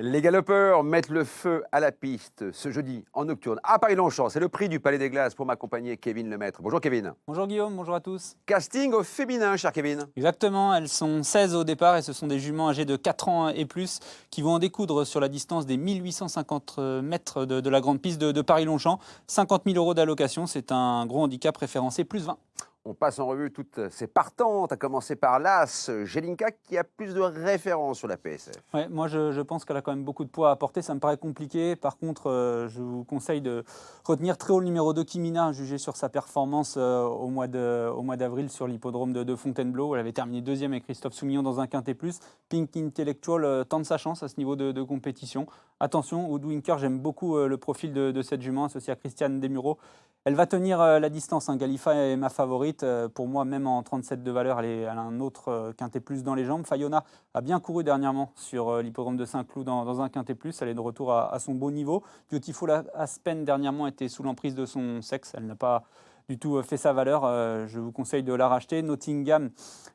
Les galopeurs mettent le feu à la piste ce jeudi en nocturne à Paris-Longchamp. C'est le prix du Palais des Glaces pour m'accompagner Kevin Lemaître. Bonjour Kevin. Bonjour Guillaume, bonjour à tous. Casting au féminin, cher Kevin. Exactement, elles sont 16 au départ et ce sont des juments âgées de 4 ans et plus qui vont en découdre sur la distance des 1850 mètres de la grande piste de Paris-Longchamp. 50 000 € d'allocation, c'est un gros handicap référencé plus 20. On passe en revue toutes ces partantes, à commencer par l'As, Jelinka, qui a plus de références sur la PSF. Ouais, moi je pense qu'elle a quand même beaucoup de poids à apporter, ça me paraît compliqué. Par contre, je vous conseille de retenir très haut le numéro 2 Kimina, jugé sur sa performance au mois d'avril sur l'hippodrome de Fontainebleau. Elle avait terminé deuxième avec Christophe Soumillon dans un quintet plus. Pink Intellectual tente sa chance à ce niveau de compétition. Attention, Woodwinker, j'aime beaucoup le profil de cette jument associée à Christiane Desmureaux. Elle va tenir la distance, hein. Galifa est ma favorite. Pour moi, même en 37 de valeur, elle a un autre quintet plus dans les jambes. Fayona a bien couru dernièrement sur l'hippodrome de Saint-Cloud dans un quintet plus. Elle est de retour à son beau niveau. Beautiful Aspen dernièrement était sous l'emprise de son sexe. Elle n'a pas du tout fait sa valeur. Je vous conseille de la racheter. Nottingham,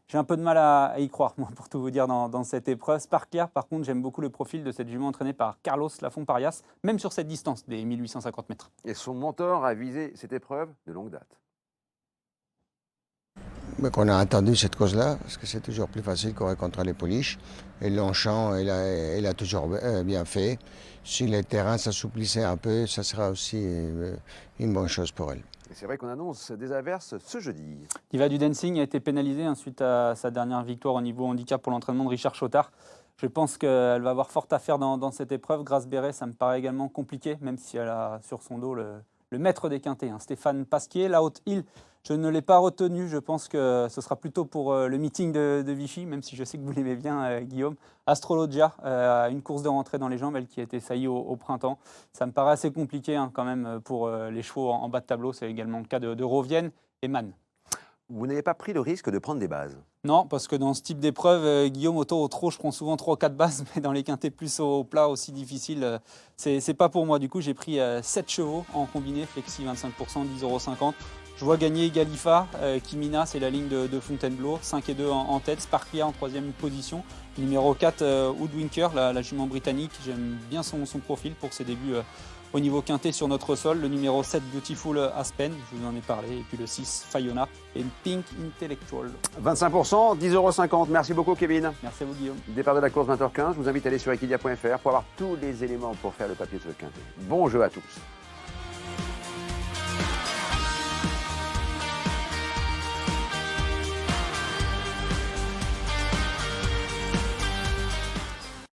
j'ai un peu de mal à y croire, moi, pour tout vous dire, dans cette épreuve. Sparkler, par contre, j'aime beaucoup le profil de cette jument entraînée par Carlos Lafont-Parias, même sur cette distance des 1850 mètres. Et son mentor a visé cette épreuve de longue date. Mais qu'on a attendu cette cause-là, parce que c'est toujours plus facile courir contre les pouliches. Et Longchamp, elle a toujours bien fait. Si le terrain s'assouplissait un peu, ça sera aussi une bonne chose pour elle. Et c'est vrai qu'on annonce des averses ce jeudi. Diva du Dancing a été pénalisée suite à sa dernière victoire au niveau handicap pour l'entraînement de Richard Chotard. Je pense qu'elle va avoir fort à faire dans cette épreuve. Grace Béret, ça me paraît également compliqué, même si elle a sur son dos le maître des quintets, hein, Stéphane Pasquier. La Haute-Île, je ne l'ai pas retenu. Je pense que ce sera plutôt pour le meeting de Vichy, même si je sais que vous l'aimez bien, Guillaume. Astrologia, une course de rentrée dans les jambes, elle qui a été saillie au printemps. Ça me paraît assez compliqué quand même pour les chevaux en bas de tableau. C'est également le cas de Rovienne et Man. Vous n'avez pas pris le risque de prendre des bases? Non, parce que dans ce type d'épreuve, Guillaume, au trot, je prends souvent 3 ou 4 bases, mais dans les quintets plus au plat, aussi difficile, c'est pas pour moi. Du coup, j'ai pris 7 chevaux en combiné, flexi 25%, 10,50 €. Je vois gagner Galifa, Kimina, c'est la ligne de Fontainebleau, 5 et 2 en tête, Sparklia en troisième position. Numéro 4, Woodwinker, la jument britannique, j'aime bien son profil pour ses débuts au niveau quintet sur notre sol. Le numéro 7, Beautiful Aspen, je vous en ai parlé, et puis le 6, Fayona, et Pink Intellectual. 25%, 10,50 €. Merci beaucoup Kevin. Merci à vous Guillaume. Départ de la course 20h15, je vous invite à aller sur equidia.fr pour avoir tous les éléments pour faire le papier sur le quintet. Bon jeu à tous.